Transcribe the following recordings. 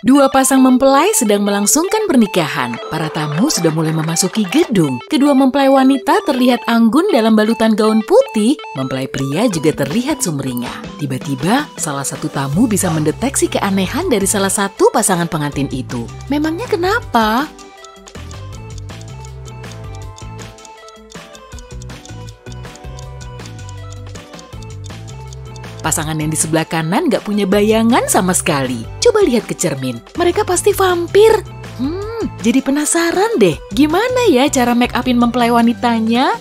Dua pasang mempelai sedang melangsungkan pernikahan. Para tamu sudah mulai memasuki gedung. Kedua mempelai wanita terlihat anggun dalam balutan gaun putih. Mempelai pria juga terlihat sumringah. Tiba-tiba, salah satu tamu bisa mendeteksi keanehan dari salah satu pasangan pengantin itu. Memangnya kenapa? Pasangan yang di sebelah kanan gak punya bayangan sama sekali. Coba lihat ke cermin, mereka pasti vampir. Jadi penasaran deh, gimana ya cara make upin mempelai wanitanya?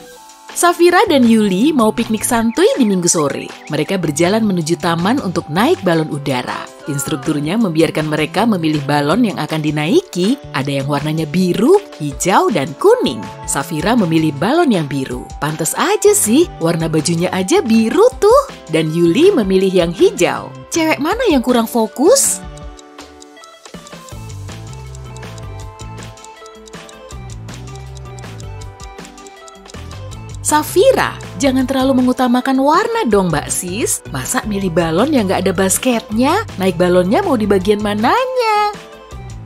Safira dan Yuli mau piknik santuy di Minggu sore. Mereka berjalan menuju taman untuk naik balon udara. Instrukturnya membiarkan mereka memilih balon yang akan dinaiki. Ada yang warnanya biru, hijau, dan kuning. Safira memilih balon yang biru. Pantes aja sih, warna bajunya aja biru tuh. Dan Yuli memilih yang hijau. Cewek mana yang kurang fokus? Safira, jangan terlalu mengutamakan warna dong Mbak Sis. Masa milih balon yang gak ada basketnya? Naik balonnya mau di bagian mananya?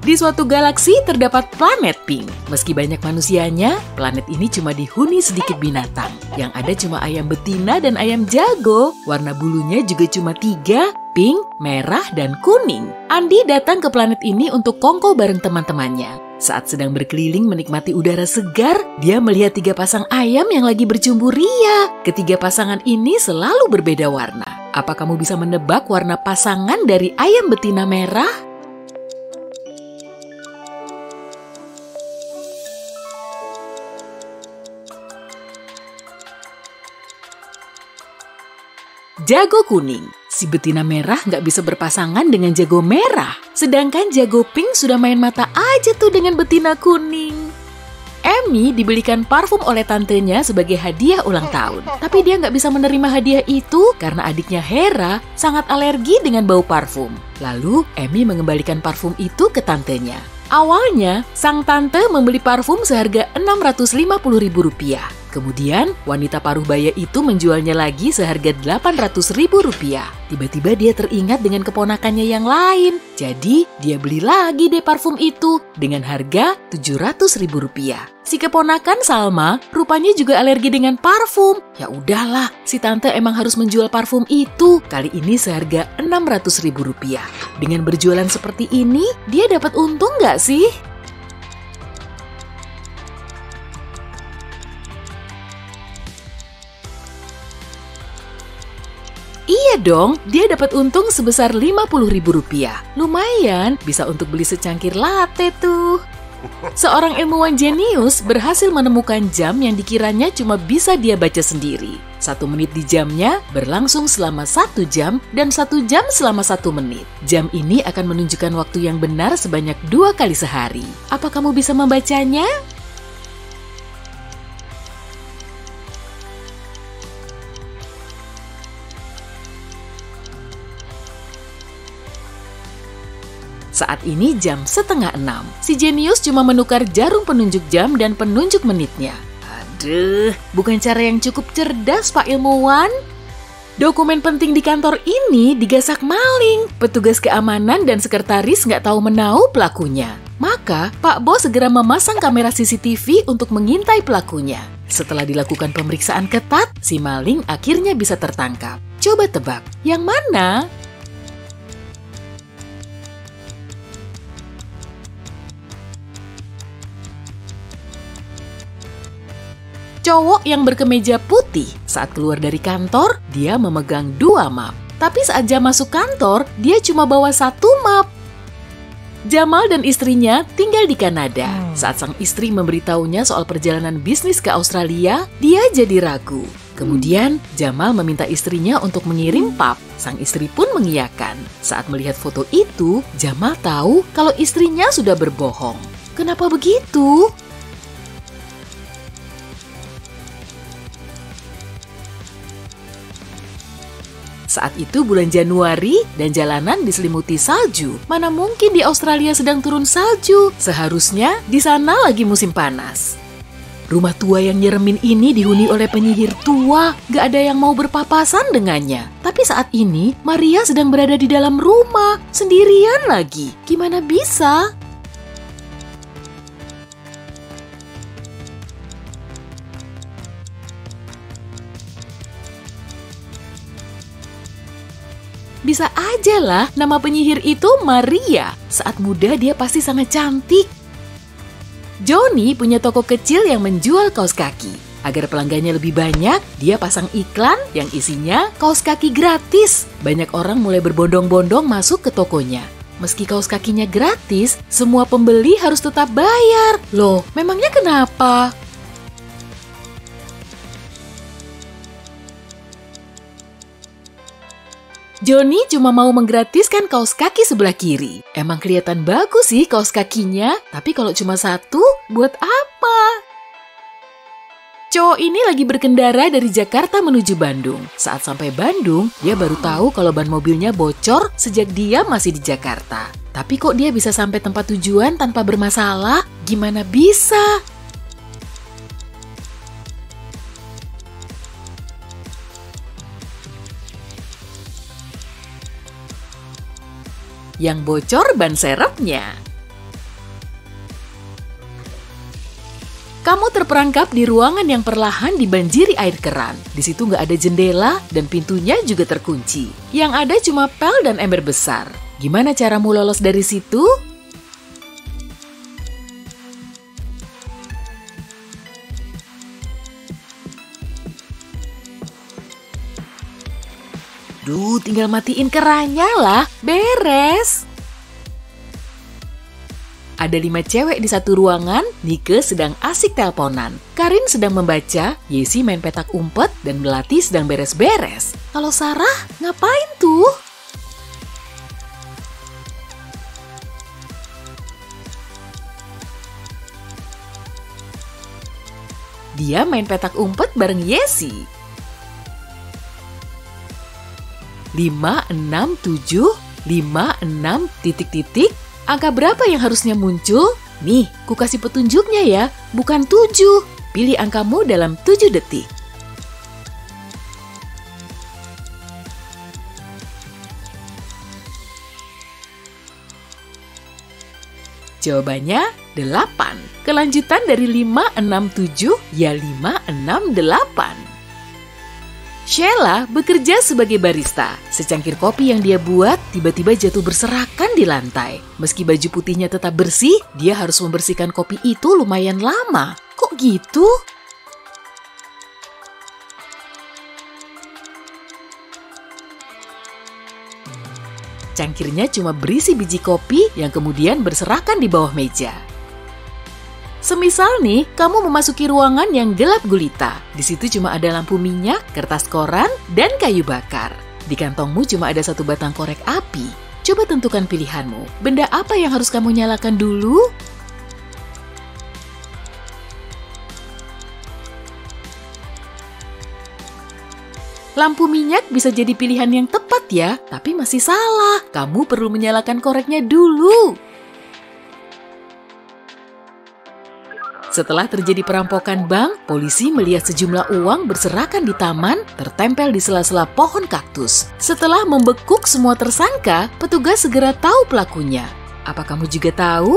Di suatu galaksi terdapat planet pink. Meski banyak manusianya, planet ini cuma dihuni sedikit binatang. Yang ada cuma ayam betina dan ayam jago. Warna bulunya juga cuma 3, pink, merah, dan kuning. Andi datang ke planet ini untuk kongko bareng teman-temannya. Saat sedang berkeliling menikmati udara segar, dia melihat 3 pasang ayam yang lagi bercumbu ria. Ketiga pasangan ini selalu berbeda warna. Apa kamu bisa menebak warna pasangan dari ayam betina merah? Jago kuning. Si betina merah nggak bisa berpasangan dengan jago merah. Sedangkan jago pink sudah main mata aja tuh dengan betina kuning. Amy dibelikan parfum oleh tantenya sebagai hadiah ulang tahun. Tapi dia nggak bisa menerima hadiah itu karena adiknya Hera sangat alergi dengan bau parfum. Lalu Amy mengembalikan parfum itu ke tantenya. Awalnya, sang tante membeli parfum seharga Rp650.000. Kemudian, wanita paruh baya itu menjualnya lagi seharga Rp800.000. Tiba-tiba dia teringat dengan keponakannya yang lain. Jadi, dia beli lagi deh parfum itu dengan harga Rp700.000. Si keponakan Salma rupanya juga alergi dengan parfum. Ya udahlah, si tante emang harus menjual parfum itu. Kali ini seharga Rp600.000. Dengan berjualan seperti ini, dia dapat untung nggak sih? Iya dong, dia dapat untung sebesar Rp50.000. Lumayan, bisa untuk beli secangkir latte tuh. Seorang ilmuwan jenius berhasil menemukan jam yang dikiranya cuma bisa dia baca sendiri. 1 menit di jamnya berlangsung selama 1 jam dan 1 jam selama 1 menit. Jam ini akan menunjukkan waktu yang benar sebanyak 2 kali sehari. Apa kamu bisa membacanya? Saat ini jam 5:30. Si jenius cuma menukar jarum penunjuk jam dan penunjuk menitnya. Aduh, bukan cara yang cukup cerdas, Pak Ilmuwan. Dokumen penting di kantor ini digasak maling. Petugas keamanan dan sekretaris nggak tahu menau pelakunya. Maka, Pak Bos segera memasang kamera CCTV untuk mengintai pelakunya. Setelah dilakukan pemeriksaan ketat, si maling akhirnya bisa tertangkap. Coba tebak, yang mana? Cowok yang berkemeja putih. Saat keluar dari kantor, dia memegang 2 map. Tapi saat jam masuk kantor, dia cuma bawa 1 map. Jamal dan istrinya tinggal di Kanada. Saat sang istri memberitahunya soal perjalanan bisnis ke Australia, dia jadi ragu. Kemudian, Jamal meminta istrinya untuk mengirim pap. Sang istri pun mengiyakan. Saat melihat foto itu, Jamal tahu kalau istrinya sudah berbohong. Kenapa begitu? Saat itu bulan Januari dan jalanan diselimuti salju. Mana mungkin di Australia sedang turun salju? Seharusnya di sana lagi musim panas. Rumah tua yang nyeremin ini dihuni oleh penyihir tua. Gak ada yang mau berpapasan dengannya. Tapi saat ini, Maria sedang berada di dalam rumah, sendirian lagi. Gimana bisa? Bisa aja lah, nama penyihir itu Maria. Saat muda dia pasti sangat cantik. Johnny punya toko kecil yang menjual kaos kaki. Agar pelanggannya lebih banyak, dia pasang iklan yang isinya kaos kaki gratis. Banyak orang mulai berbondong-bondong masuk ke tokonya. Meski kaos kakinya gratis, semua pembeli harus tetap bayar. Loh, memangnya kenapa? Johnny cuma mau menggratiskan kaos kaki sebelah kiri. Emang kelihatan bagus sih kaos kakinya, tapi kalau cuma satu, buat apa? Cowok ini lagi berkendara dari Jakarta menuju Bandung. Saat sampai Bandung, dia baru tahu kalau ban mobilnya bocor sejak dia masih di Jakarta. Tapi kok dia bisa sampai tempat tujuan tanpa bermasalah? Gimana bisa? Yang bocor ban serepnya. Kamu terperangkap di ruangan yang perlahan dibanjiri air keran. Di situ nggak ada jendela dan pintunya juga terkunci. Yang ada cuma pel dan ember besar. Gimana caramu lolos dari situ? Duh, tinggal matiin kerannya lah, beres. Ada 5 cewek di satu ruangan, Nike sedang asik teleponan. Karin sedang membaca, Yesi main petak umpet, dan Melati sedang beres-beres. Kalau Sarah, ngapain tuh? Dia main petak umpet bareng Yesi. 5, 6, 7, 5, 6, titik-titik. Angka berapa yang harusnya muncul? Nih, ku kasih petunjuknya ya, bukan 7. Pilih angkamu dalam 7 detik. Jawabannya 8. Kelanjutan dari 5, 6, 7 ya 5, 6, 8. Sheila bekerja sebagai barista. Secangkir kopi yang dia buat tiba-tiba jatuh berserakan di lantai. Meski baju putihnya tetap bersih, dia harus membersihkan kopi itu lumayan lama. Kok gitu? Cangkirnya cuma berisi biji kopi yang kemudian berserakan di bawah meja. Semisal nih, kamu memasuki ruangan yang gelap gulita. Di situ cuma ada lampu minyak, kertas koran, dan kayu bakar. Di kantongmu cuma ada 1 batang korek api. Coba tentukan pilihanmu. Benda apa yang harus kamu nyalakan dulu? Lampu minyak bisa jadi pilihan yang tepat ya, tapi masih salah. Kamu perlu menyalakan koreknya dulu. Setelah terjadi perampokan bank, polisi melihat sejumlah uang berserakan di taman, tertempel di sela-sela pohon kaktus. Setelah membekuk semua tersangka, petugas segera tahu pelakunya. Apa kamu juga tahu?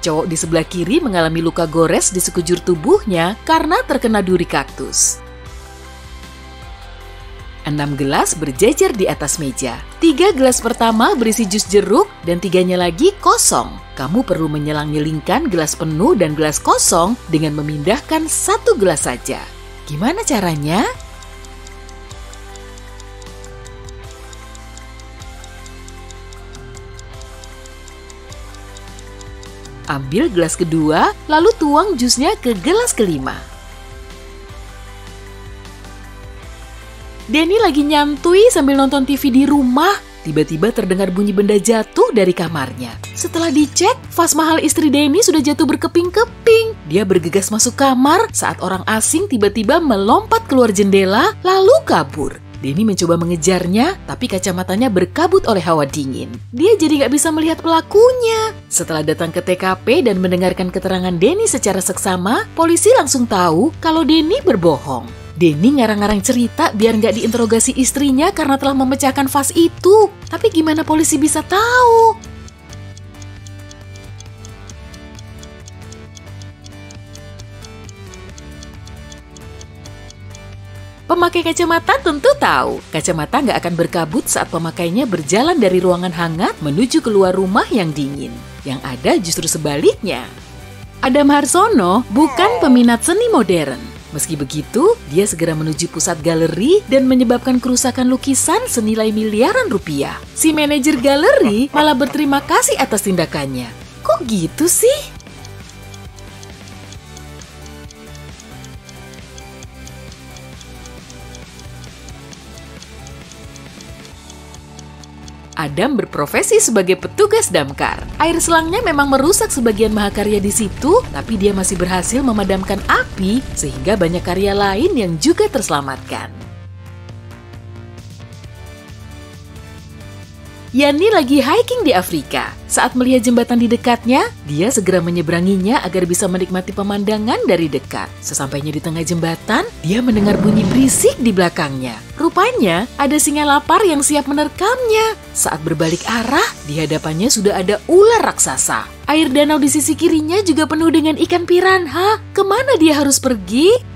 Cowok di sebelah kiri mengalami luka gores di sekujur tubuhnya karena terkena duri kaktus. 6 gelas berjejer di atas meja. 3 gelas pertama berisi jus jeruk dan 3-nya lagi kosong. Kamu perlu menyelang-nyelingkan gelas penuh dan gelas kosong dengan memindahkan 1 gelas saja. Gimana caranya? Ambil gelas kedua, lalu tuang jusnya ke gelas kelima. Denny lagi nyantui sambil nonton TV di rumah. Tiba-tiba terdengar bunyi benda jatuh dari kamarnya. Setelah dicek, vas mahal istri Denny sudah jatuh berkeping-keping. Dia bergegas masuk kamar saat orang asing tiba-tiba melompat keluar jendela lalu kabur. Denny mencoba mengejarnya, tapi kacamatanya berkabut oleh hawa dingin. Dia jadi nggak bisa melihat pelakunya. Setelah datang ke TKP dan mendengarkan keterangan Denny secara seksama, polisi langsung tahu kalau Denny berbohong. Denny ngarang-ngarang cerita biar nggak diinterogasi istrinya karena telah memecahkan vas itu. Tapi gimana polisi bisa tahu? Pemakai kacamata tentu tahu, kacamata nggak akan berkabut saat pemakainya berjalan dari ruangan hangat menuju keluar rumah yang dingin. Yang ada justru sebaliknya. Adam Harsono bukan peminat seni modern. Meski begitu, dia segera menuju pusat galeri dan menyebabkan kerusakan lukisan senilai miliaran rupiah. Si manajer galeri malah berterima kasih atas tindakannya. Kok gitu sih? Adam berprofesi sebagai petugas damkar. Air selangnya memang merusak sebagian mahakarya di situ, tapi dia masih berhasil memadamkan api sehingga banyak karya lain yang juga terselamatkan. Yani lagi hiking di Afrika. Saat melihat jembatan di dekatnya, dia segera menyeberanginya agar bisa menikmati pemandangan dari dekat. Sesampainya di tengah jembatan, dia mendengar bunyi berisik di belakangnya. Rupanya, ada singa lapar yang siap menerkamnya. Saat berbalik arah, di hadapannya sudah ada ular raksasa. Air danau di sisi kirinya juga penuh dengan ikan piranha. Kemana dia harus pergi?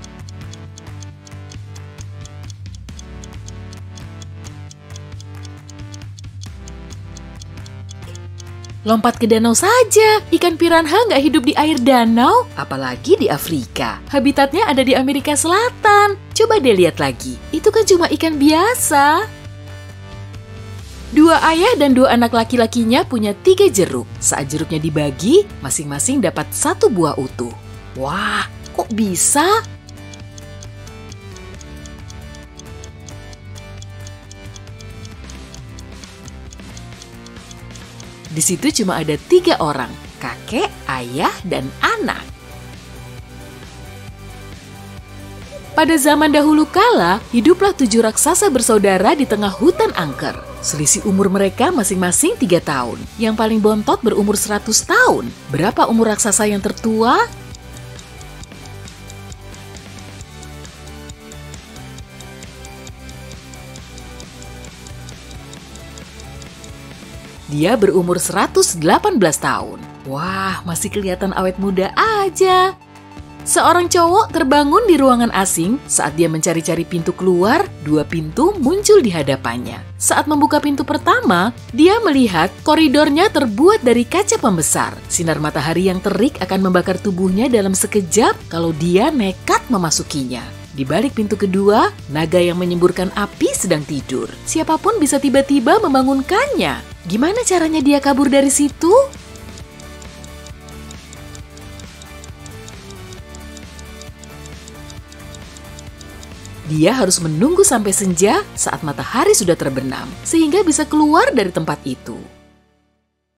Lompat ke danau saja, ikan piranha nggak hidup di air danau, apalagi di Afrika. Habitatnya ada di Amerika Selatan. Coba deh lihat lagi, itu kan cuma ikan biasa. Dua ayah dan dua anak laki-lakinya punya 3 jeruk. Saat jeruknya dibagi, masing-masing dapat 1 buah utuh. Wah, kok bisa? Di situ cuma ada 3 orang, kakek, ayah, dan anak. Pada zaman dahulu kala, hiduplah 7 raksasa bersaudara di tengah hutan angker. Selisih umur mereka masing-masing 3 tahun. Yang paling bontot berumur 100 tahun. Berapa umur raksasa yang tertua? Dia berumur 118 tahun. Wah, masih kelihatan awet muda aja. Seorang cowok terbangun di ruangan asing saat dia mencari-cari pintu keluar, 2 pintu muncul di hadapannya. Saat membuka pintu pertama, dia melihat koridornya terbuat dari kaca pembesar. Sinar matahari yang terik akan membakar tubuhnya dalam sekejap kalau dia nekat memasukinya. Di balik pintu kedua, naga yang menyemburkan api sedang tidur. Siapapun bisa tiba-tiba membangunkannya. Gimana caranya dia kabur dari situ? Dia harus menunggu sampai senja saat matahari sudah terbenam, sehingga bisa keluar dari tempat itu.